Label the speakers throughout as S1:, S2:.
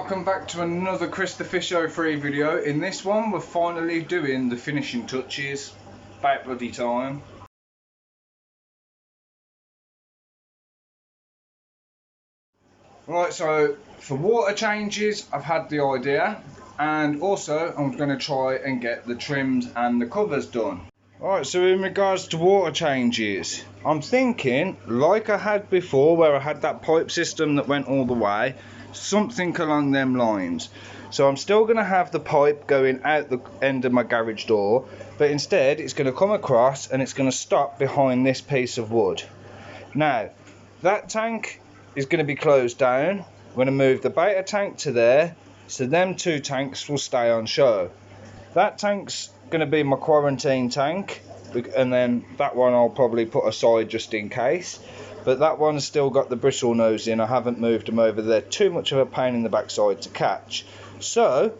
S1: welcome back to another Chris the Fish 03 video. In this one we're finally doing the finishing touches. About bloody time. Right, so for water changes I've had the idea, and also I'm going to try and get the trims and the covers done. Right, so in regards to water changes, I'm thinking like I had before where I had that pipe system that went all the way, something along them lines. So I'm still going to have the pipe going out the end of my garage door, but instead it's going to come across and it's going to stop behind this piece of wood. Now that tank is going to be closed down. I'm going to move the beta tank to there, so them two tanks will stay on show. That tank's going to be my quarantine tank, and then that one I'll probably put aside just in case, but that one's still got the bristle nose in. I haven't moved them over there, too much of a pain in the backside to catch. So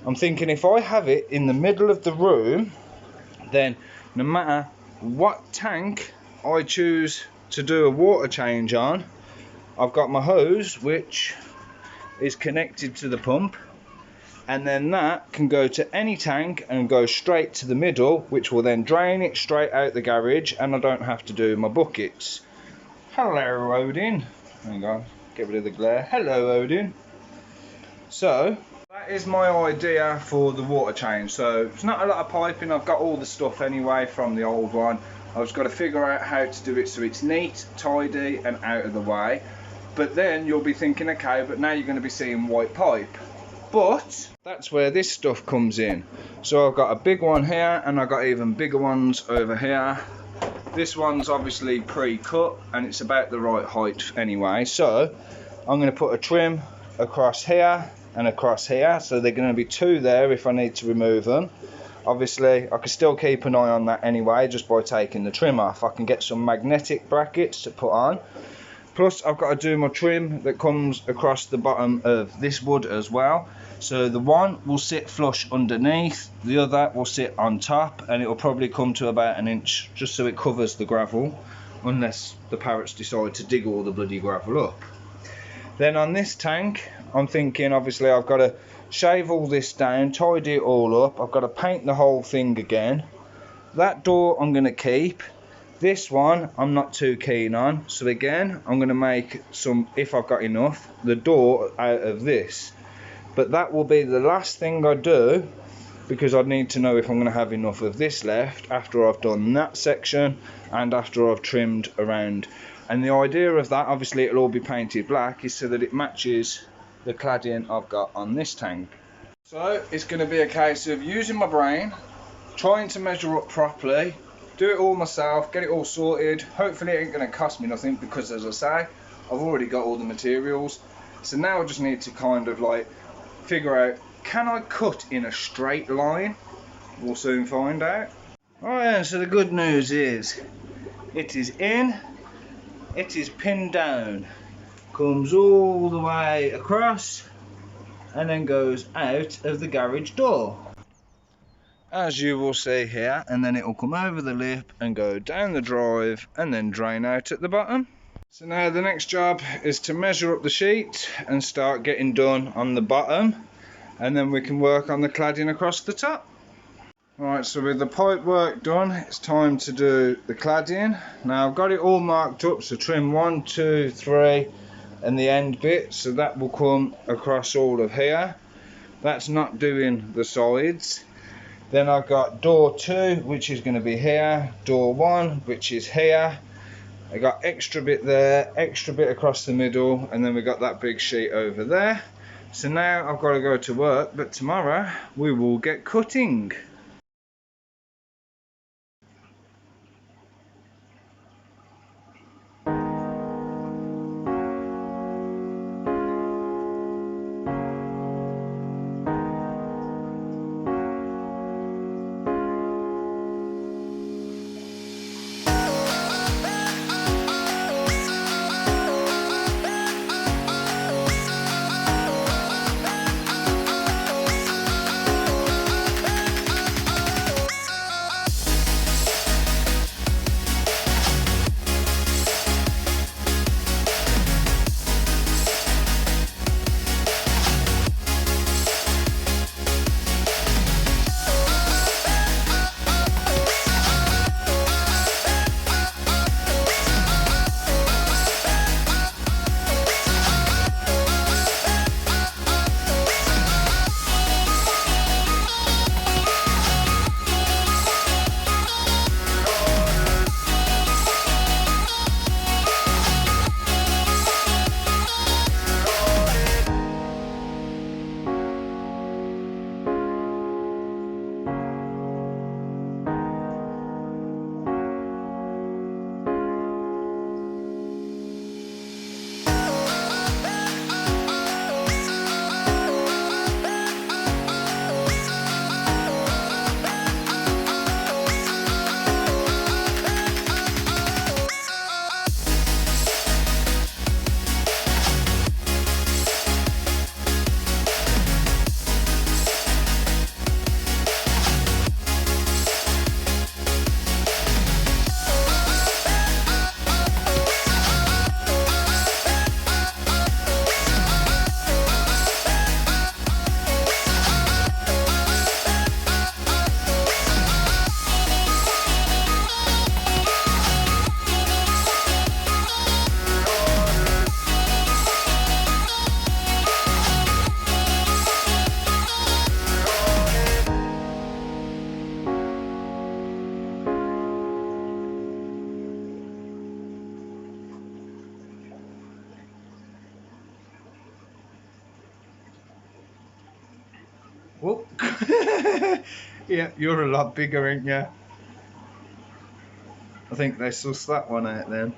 S1: I'm thinking if I have it in the middle of the room, then no matter what tank I choose to do a water change on, I've got my hose which is connected to the pump, and then that can go to any tank and go straight to the middle, which will then drain it straight out the garage, and I don't have to do my buckets. Hello Odin. Hang on, get rid of the glare. Hello Odin. So that is my idea for the water change. So it's not a lot of piping, I've got all the stuff anyway from the old one. I've just got to figure out how to do it so it's neat, tidy and out of the way. But then you'll be thinking, okay, but now you're going to be seeing white pipe. But that's where this stuff comes in. So I've got a big one here, and I've got even bigger ones over here. This one's obviously pre-cut and it's about the right height anyway. So I'm going to put a trim across here and across here, so they're going to be two there if I need to remove them. Obviously I can still keep an eye on that anyway just by taking the trim off. I can get some magnetic brackets to put on. Plus I've got to do my trim that comes across the bottom of this wood as well. So the one will sit flush underneath, the other will sit on top, and it will probably come to about an inch just so it covers the gravel, unless the parrots decide to dig all the bloody gravel up. Then on this tank I'm thinking obviously I've got to shave all this down, tidy it all up. I've got to paint the whole thing again. That door I'm going to keep. This one I'm not too keen on, so again I'm going to make some, if I've got enough, the door out of this. But that will be the last thing I do, because I need to know if I'm going to have enough of this left after I've done that section and after I've trimmed around. And the idea of that, obviously it'll all be painted black, is so that it matches the cladding I've got on this tank. So it's going to be a case of using my brain, trying to measure up properly, do it all myself, get it all sorted. Hopefully it ain't going to cost me nothing, because as I say, I've already got all the materials. So now I just need to kind of like figure out, can I cut in a straight line? We'll soon find out. Alright, so the good news is it is in, it is pinned down, comes all the way across and then goes out of the garage door, as you will see here, and then it will come over the lip and go down the drive and then drain out at the bottom. So now the next job is to measure up the sheet and start getting done on the bottom, and then we can work on the cladding across the top. Right, so with the pipe work done, it's time to do the cladding. Now I've got it all marked up, so trim 1, 2, 3 and the end bit, so that will come across all of here. That's not doing the sides. Then I've got door 2, which is going to be here, door 1, which is here. I got extra bit there, extra bit across the middle, and then we got that big sheet over there. So now I've got to go to work, but tomorrow we will get cutting. Whoop. Yeah, you're a lot bigger, ain't you? I think they sussed that one out then.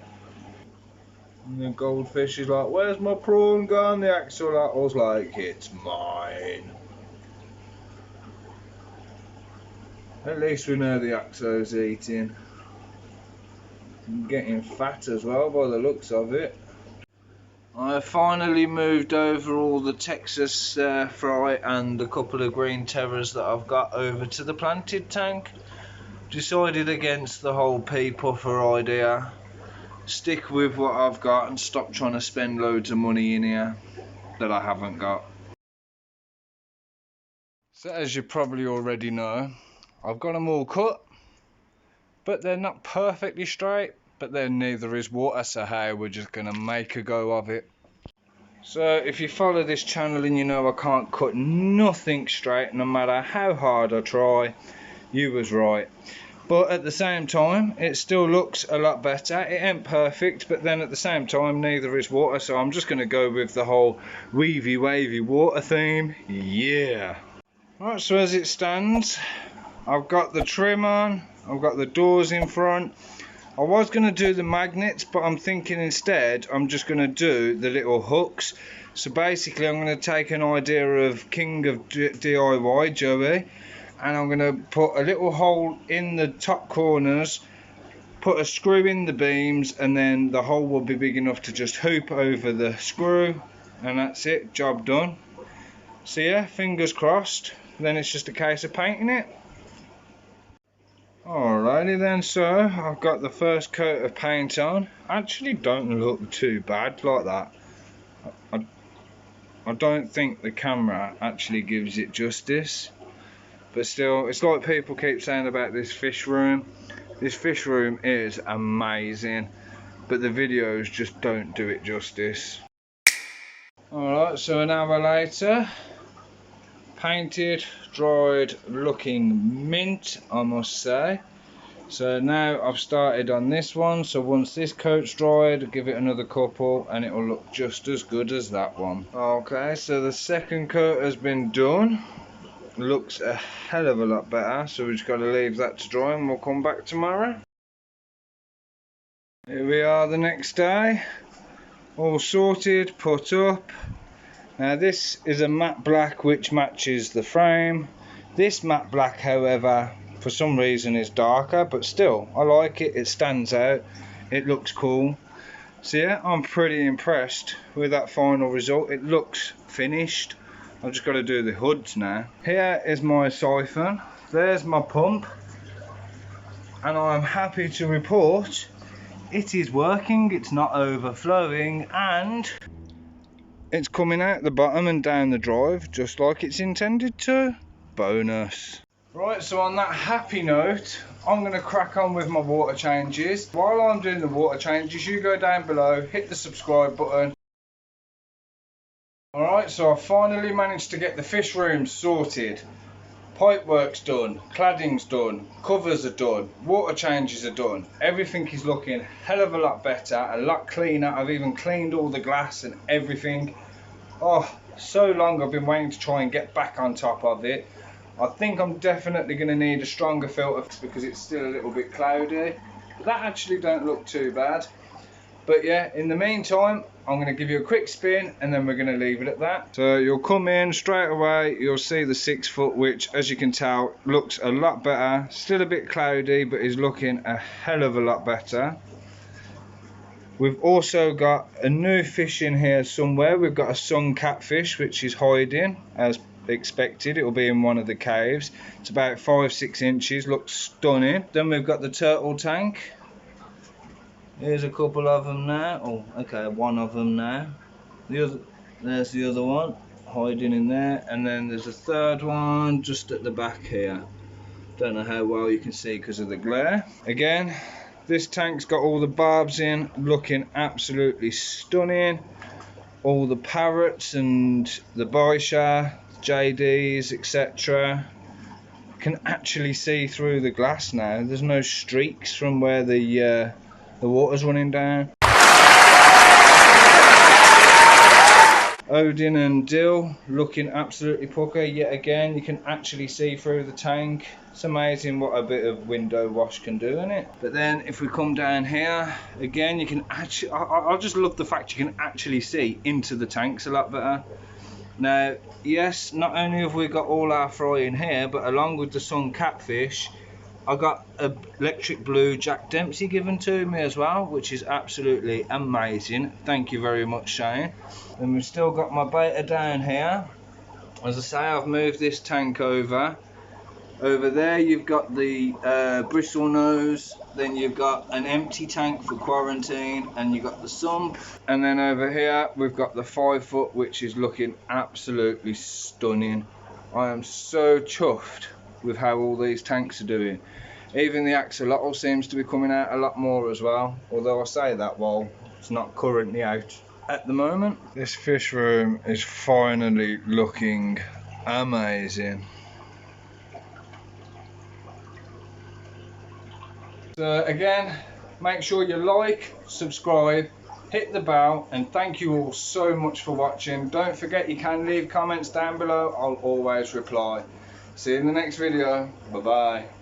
S1: And the goldfish is like, where's my prawn gone? The axolotl was like, it's mine. At least we know the axo's eating. I'm getting fat as well by the looks of it. I finally moved over all the Texas fry and a couple of green terrors that I've got over to the planted tank. Decided against the whole pea puffer idea. Stick with what I've got and stop trying to spend loads of money in here that I haven't got. So as you probably already know, I've got them all cut, but they're not perfectly straight, but then neither is water, so hey, we're just gonna make a go of it. So if you follow this channel and you know I can't cut nothing straight no matter how hard I try, you was right. But at the same time, it still looks a lot better. It ain't perfect, but then at the same time, neither is water, so I'm just gonna go with the whole weavy wavy water theme. Yeah. Right, so as it stands, I've got the trim on, I've got the doors in front. I was going to do the magnets, but I'm thinking instead I'm just going to do the little hooks. So basically I'm going to take an idea of King of DIY, Joey, and I'm going to put a little hole in the top corners, put a screw in the beams, and then the hole will be big enough to just hoop over the screw, and that's it, job done. So yeah, fingers crossed, then it's just a case of painting it. Alrighty then, so I've got the first coat of paint on. Actually don't look too bad like that. I don't think the camera actually gives it justice, but still, it's like people keep saying about this fish room. This fish room is amazing, but the videos just don't do it justice. Alright, so an hour later, painted, dried, looking mint, I must say. So now I've started on this one, so once this coat's dried, give it another couple and it will look just as good as that one. Okay, so the second coat has been done. Looks a hell of a lot better, so we've just got to leave that to dry and we'll come back tomorrow. Here we are the next day, all sorted, put up. Now this is a matte black which matches the frame. This matte black, however, for some reason is darker, but still I like it, it stands out, it looks cool. So yeah, I'm pretty impressed with that final result. It looks finished. I've just got to do the hoods now. Here is my siphon, there's my pump, and I'm happy to report it is working, it's not overflowing, and it's coming out the bottom and down the drive just like it's intended to. Bonus. Right, so on that happy note, I'm going to crack on with my water changes. While I'm doing the water changes, you go down below, hit the subscribe button. Alright, so I finally managed to get the fish room sorted. Pipework's done, cladding's done, covers are done, water changes are done. Everything is looking a hell of a lot better, a lot cleaner. I've even cleaned all the glass and everything. Oh, so long I've been waiting to try and get back on top of it. I think I'm definitely going to need a stronger filter because it's still a little bit cloudy. But that actually don't look too bad. But yeah, in the meantime, I'm going to give you a quick spin and then we're going to leave it at that. So you'll come in straight away, you'll see the 6 foot, which as you can tell looks a lot better. Still a bit cloudy, but is looking a hell of a lot better. We've also got a new fish in here somewhere. We've got a sun catfish which is hiding as expected. It will be in one of the caves. It's about 5-6 inches, looks stunning. Then we've got the turtle tank. Here's a couple of them now. Oh, okay, one of them now. There's the other one hiding in there, and then there's a third one just at the back here. Don't know how well you can see because of the glare. Again, this tank's got all the barbs in, looking absolutely stunning. All the parrots and the Baisha, JDs, etc. Can actually see through the glass now. There's no streaks from where the water's running down. Odin and Dill looking absolutely pucker yet again. You can actually see through the tank. It's amazing what a bit of window wash can do, isn't it? But then if we come down here again, you can actually, I just love the fact you can actually see into the tanks a lot better. Now yes, not only have we got all our fry in here, but along with the sun catfish, I got a electric blue Jack Dempsey given to me as well, which is absolutely amazing. Thank you very much, Shane. And we've still got my beta down here. As I say, I've moved this tank over. Over there you've got the bristle nose, then you've got an empty tank for quarantine, and you've got the sump. And then over here we've got the 5 foot, which is looking absolutely stunning. I am so chuffed with how all these tanks are doing. Even the axolotl seems to be coming out a lot more as well, although I say that while it's not currently out at the moment. This fish room is finally looking amazing. So again, make sure you like, subscribe, hit the bell, and thank you all so much for watching. Don't forget you can leave comments down below, I'll always reply. See you in the next video, bye bye.